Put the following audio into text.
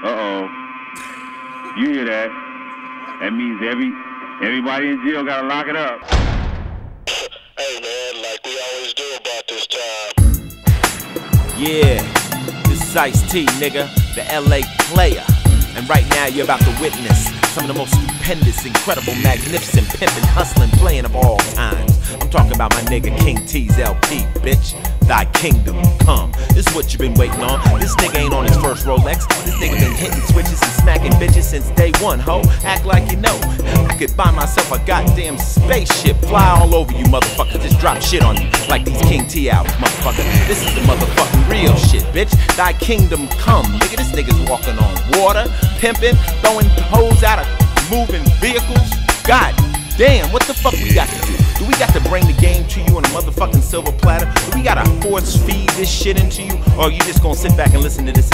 Uh-oh. You hear that? That means everybody in jail gotta lock it up. Hey man, like we always do about this time. Yeah, this is Ice-T, nigga, the LA player. And right now you're about to witness some of the most stupendous, incredible, magnificent, pimpin', hustlin', playing of all times. I'm talking about my nigga King T's LP, bitch. Thy kingdom come. This is what you've been waiting on. This nigga ain't on his first Rolex. This nigga been hitting switches and smacking bitches since day one, ho. Act like you know. I could buy myself a goddamn spaceship, fly all over you motherfuckers, just drop shit on you like these King T albums, motherfucker. This is the motherfucking real shit, bitch. Thy kingdom come, nigga. This nigga's walking on water, pimping, throwing hoes out of moving vehicles. God damn, what the fuck we got to do? Do we got to bring the game to you on a motherfucking silver platter? Do we gotta force feed this shit into you? Or are you just gonna sit back and listen to this